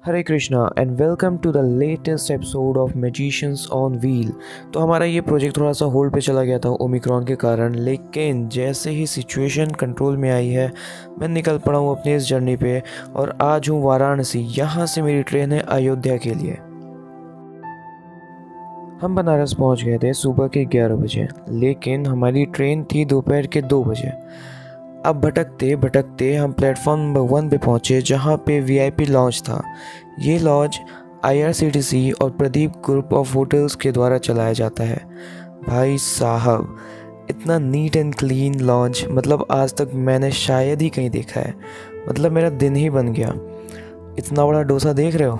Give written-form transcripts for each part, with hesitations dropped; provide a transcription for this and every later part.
Hare Krishna and welcome to the latest episode of magicians on wheel. तो हमारा ये project थोड़ा सा होल्ड पे चला गया था ओमिक्रॉन के कारण, लेकिन जैसे ही सिचुएशन कंट्रोल में आई है मैं निकल पड़ा हूँ अपनी इस जर्नी पे और आज हूँ वाराणसी। यहाँ से मेरी ट्रेन है अयोध्या के लिए। हम बनारस पहुँच गए थे सुबह के 11 बजे, लेकिन हमारी ट्रेन थी दोपहर के 2 बजे। अब भटकते भटकते हम प्लेटफॉर्म नंबर 1 पे पहुँचे, जहाँ पे वीआईपी लॉन्च था। ये लॉन्च आईआरसीटीसी और प्रदीप ग्रुप ऑफ होटल्स के द्वारा चलाया जाता है। भाई साहब, इतना नीट एंड क्लीन लॉन्च मतलब आज तक मैंने शायद ही कहीं देखा है। मतलब मेरा दिन ही बन गया। इतना बड़ा डोसा देख रहे हो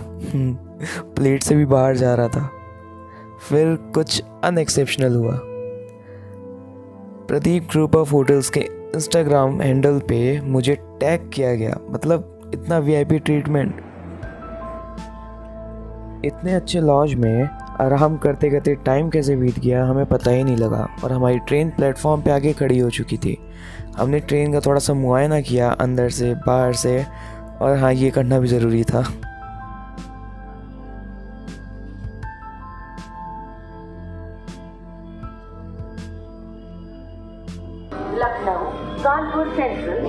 प्लेट से भी बाहर जा रहा था। फिर कुछ अनएक्सेप्शनल हुआ। प्रदीप ग्रुप ऑफ होटल्स के इंस्टाग्राम हैंडल पे मुझे टैग किया गया। मतलब इतना वीआईपी ट्रीटमेंट। इतने अच्छे लॉज में आराम करते करते टाइम कैसे बीत गया हमें पता ही नहीं लगा और हमारी ट्रेन प्लेटफॉर्म पे आगे खड़ी हो चुकी थी। हमने ट्रेन का थोड़ा सा मुआयना किया अंदर से बाहर से, और हाँ, ये करना भी ज़रूरी था। Lucknow, Kanpur Central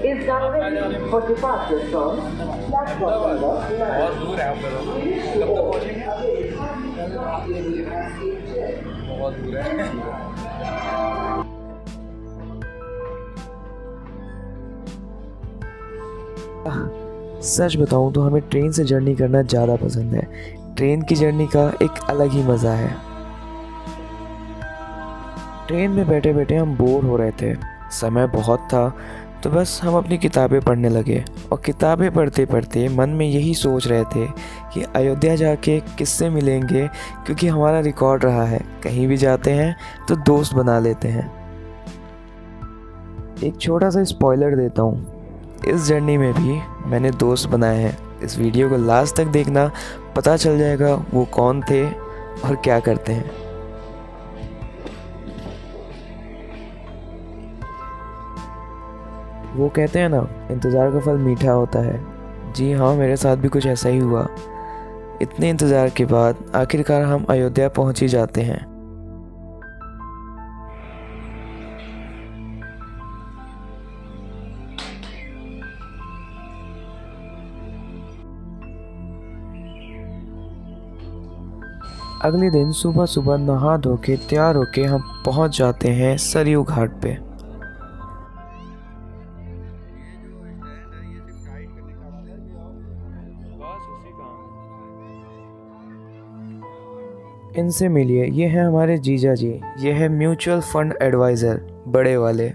is now ready for departure from platform number 9. बहुत दूर है आप लोग, कब तक पहुँचेंगे? बहुत दूर है। सच बताऊं तो हमें ट्रेन से जर्नी करना ज़्यादा पसंद है। ट्रेन की जर्नी का एक अलग ही मज़ा है। ट्रेन में बैठे बैठे हम बोर हो रहे थे, समय बहुत था, तो बस हम अपनी किताबें पढ़ने लगे। और किताबें पढ़ते पढ़ते मन में यही सोच रहे थे कि अयोध्या जाके किससे मिलेंगे, क्योंकि हमारा रिकॉर्ड रहा है कहीं भी जाते हैं तो दोस्त बना लेते हैं। एक छोटा सा स्पॉइलर देता हूँ, इस जर्नी में भी मैंने दोस्त बनाए हैं। इस वीडियो को लास्ट तक देखना, पता चल जाएगा वो कौन थे और क्या करते हैं। वो कहते हैं ना, इंतज़ार का फल मीठा होता है। जी हाँ, मेरे साथ भी कुछ ऐसा ही हुआ। इतने इंतज़ार के बाद आखिरकार हम अयोध्या पहुंच ही जाते हैं। अगले दिन सुबह सुबह नहा धो के तैयार होके हम पहुंच जाते हैं सरयू घाट पे। इनसे मिलिए, ये है हमारे जीजा जी। ये है म्यूचुअल फंड एडवाइज़र, बड़े वाले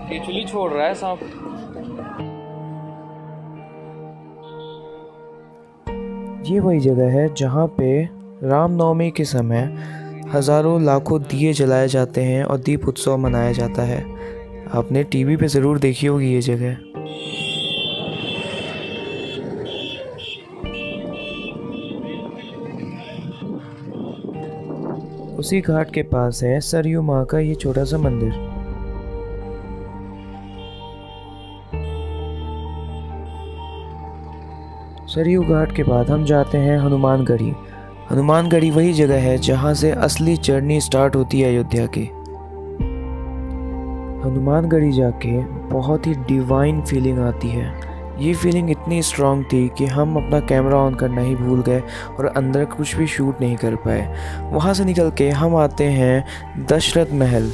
केचुली छोड़ रहा है सांप। ये वही जगह है जहाँ पे रामनवमी के समय हज़ारों लाखों दिए जलाए जाते हैं और दीप उत्सव मनाया जाता है। आपने टीवी पे ज़रूर देखी होगी ये जगह। उसी घाट के पास है सरयू माँ का ये छोटा सा मंदिर। सरयू घाट के बाद हम जाते हैं हनुमानगढ़ी। हनुमानगढ़ी वही जगह है जहाँ से असली जर्नी स्टार्ट होती है अयोध्या की। हनुमानगढ़ी जाके बहुत ही डिवाइन फीलिंग आती है। ये फीलिंग इतनी स्ट्रांग थी कि हम अपना कैमरा ऑन करना ही भूल गए और अंदर कुछ भी शूट नहीं कर पाए। वहाँ से निकल के हम आते हैं दशरथ महल।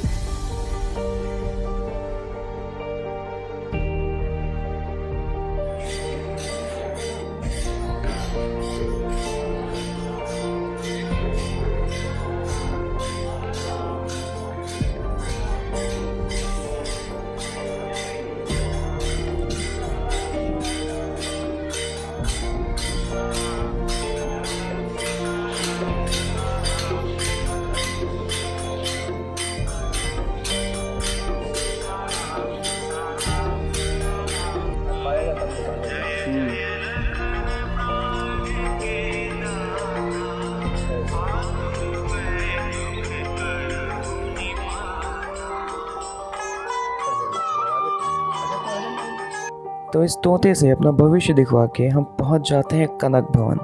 तो इस तोते से अपना भविष्य दिखवा के हम पहुंच जाते हैं कनक भवन।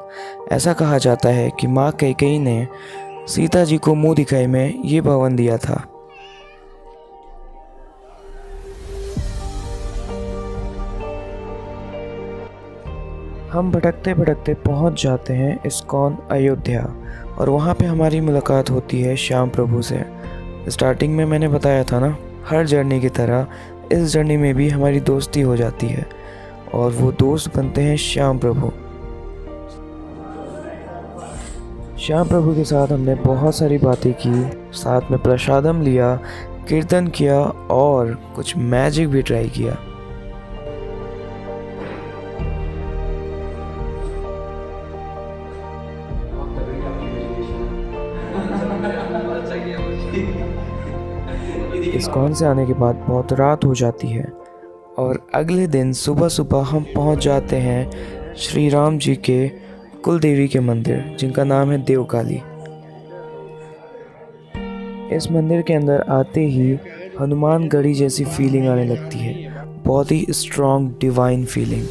ऐसा कहा जाता है कि माँ कैकेयी ने सीता जी को मुंह दिखाई में ये भवन दिया था। हम भटकते भटकते पहुंच जाते हैं इस्कॉन अयोध्या और वहाँ पे हमारी मुलाकात होती है श्याम प्रभु से। स्टार्टिंग में मैंने बताया था ना, हर जर्नी की तरह इस जर्नी में भी हमारी दोस्ती हो जाती है और वो दोस्त बनते हैं श्याम प्रभु। श्याम प्रभु के साथ हमने बहुत सारी बातें की, साथ में प्रसादम लिया, कीर्तन किया और कुछ मैजिक भी ट्राई किया। इस्कॉन से आने के बाद बहुत रात हो जाती है और अगले दिन सुबह सुबह हम पहुंच जाते हैं श्री राम जी के कुल देवी के मंदिर, जिनका नाम है देवकाली। इस मंदिर के अंदर आते ही हनुमान गढ़ी जैसी फीलिंग आने लगती है, बहुत ही स्ट्रॉन्ग डिवाइन फीलिंग।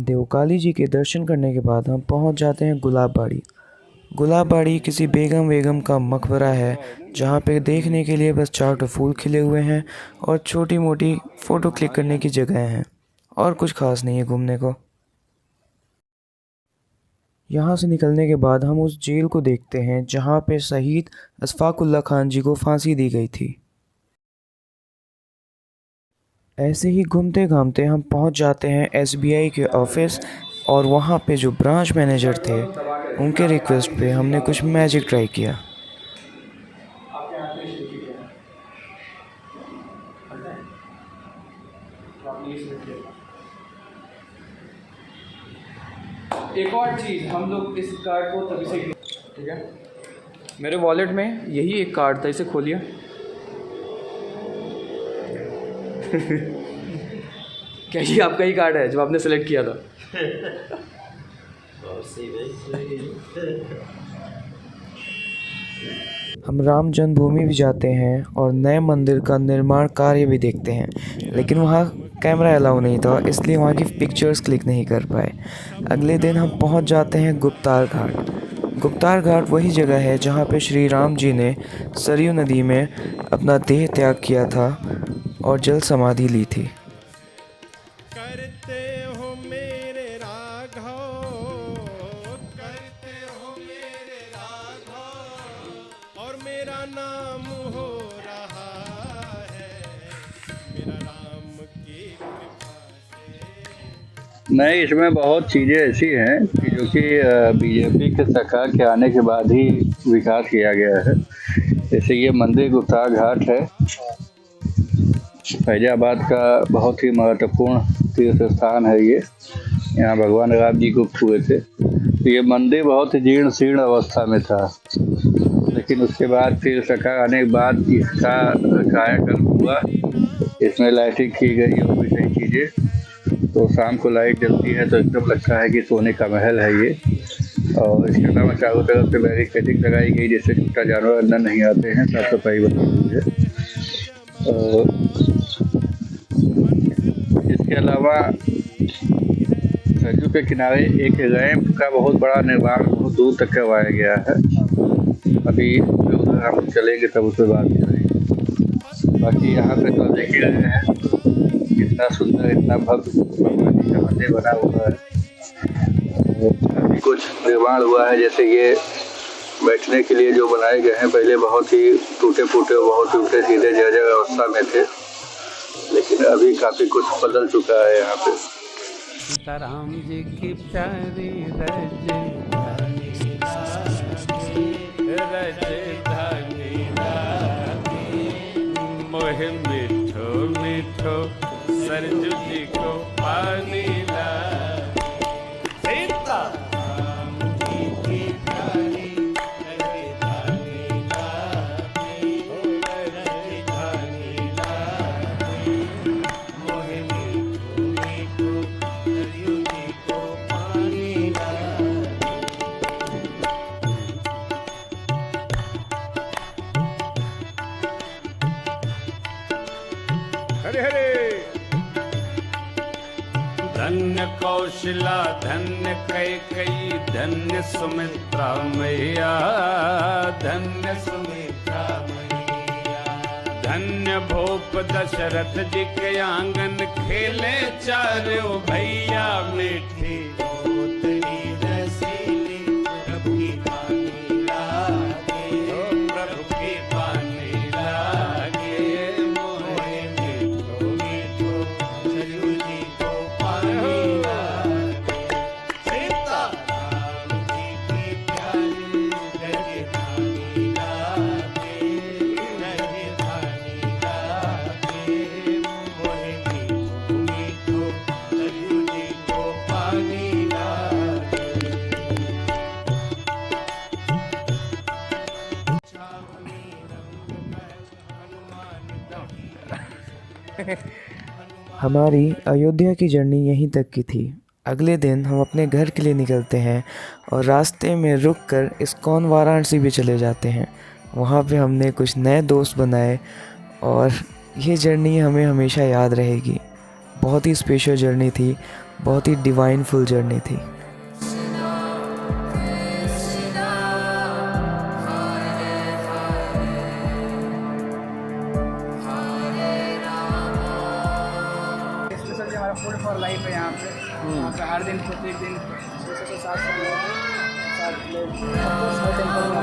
देवकाली जी के दर्शन करने के बाद हम पहुंच जाते हैं गुलाबबाड़ी। गुलाबबाड़ी किसी बेगम का मकबरा है, जहाँ पे देखने के लिए बस 4 फूल खिले हुए हैं और छोटी मोटी फ़ोटो क्लिक करने की जगह हैं और कुछ खास नहीं है घूमने को। यहाँ से निकलने के बाद हम उस जेल को देखते हैं जहाँ पे शहीद अशफाकुल्ला खान जी को फांसी दी गई थी। ऐसे ही घूमते घामते हम पहुँच जाते हैं SBI के ऑफिस और वहाँ पे जो ब्रांच मैनेजर थे उनके रिक्वेस्ट पे हमने कुछ मैजिक ट्राई किया। एक और चीज़, हम लोग इस कार्ड को तभी से, ठीक है, मेरे वॉलेट में यही एक कार्ड था, इसे खोलिए। क्या ये आपका ही कार्ड है जो आपने सेलेक्ट किया था? हम राम जन्मभूमि भी जाते हैं और नए मंदिर का निर्माण कार्य भी देखते हैं, लेकिन वहाँ कैमरा अलाउ नहीं था, इसलिए वहाँ की पिक्चर्स क्लिक नहीं कर पाए। अगले दिन हम पहुँच जाते हैं गुप्तार घाट। गुप्तार घाट वही जगह है जहाँ पे श्री राम जी ने सरयू नदी में अपना देह त्याग किया था और जल समाधि ली थी। नहीं, इसमें बहुत चीज़ें ऐसी हैं कि जो कि बीजेपी के सरकार के आने के बाद ही विकास किया गया है। जैसे ये मंदिर गुप्तार घाट है, फैजाबाद का बहुत ही महत्वपूर्ण तीर्थ स्थान है ये। यहाँ भगवान राम जी गुप्त हुए थे। तो ये मंदिर बहुत ही जीर्ण शीर्ण अवस्था में था, लेकिन उसके बाद फिर सरकार आने के बाद इसका कायाकल्प हुआ, इसमें लाइटिंग की गई और भी कई चीज़ें। तो शाम को लाइट जलती है तो एकदम लगता है कि सोने का महल है ये। और इसके अलावा चारों तरफ से बैरिकेडिंग लगाई गई, जिससे छोटा जानवर अंदर नहीं आते हैं, साफ सफाई बनी हुई है। और इसके अलावा सरयू के किनारे एक रैंप का बहुत बड़ा निर्माण बहुत दूर तक करवाया गया है। अभी उधर हम चलेंगे तब उस पर बात करेंगे। बाकी यहाँ पे तो देख ही रहे हैं इतना सुंदर, इतना भव्य भगवान जी का मंदिर बना हुआ है। अभी कुछ निर्माण हुआ है, जैसे ये बैठने के लिए जो बनाए गए हैं, पहले बहुत ही टूटे फूटे, बहुत टूटे सीधे जर्जर अवस्था में थे, लेकिन अभी काफ़ी कुछ बदल चुका है यहाँ पे। सीताराम जी की प्यारी मोहे मिठो मिठो सरजू जी को पानी ला। सीताराम जी की प्यारी धन्य कौशला धन्य कैकेयी धन्य सुमित्रा मैया धन्य सुमित्रा मैया धन्य भूप दशरथ जी के आंगन खेले चारों भैया मीठी गोतरी रसीली प्रभु की पानी लागे प्रभु की पानी लागे मोरे मीठो मीठो सरयू जी को पानी लागे सीता राम जी की प्यारी राजधानी लागे राजधानी लागे मोरे मीठो मीठो सरयू जी को पानी लागे हमारी अयोध्या की जर्नी यहीं तक की थी। अगले दिन हम अपने घर के लिए निकलते हैं और रास्ते में रुककर इस्कॉन वाराणसी भी चले जाते हैं। वहाँ पे हमने कुछ नए दोस्त बनाए और ये जर्नी हमें हमेशा याद रहेगी। बहुत ही स्पेशल जर्नी थी, बहुत ही डिवाइनफुल जर्नी थी। स्पेशल हमारा फूड फॉर लाइफ है यहाँ पे हर दिन प्रत्येक दिन 600 से 700 लोग 7 लोग टेम्पल में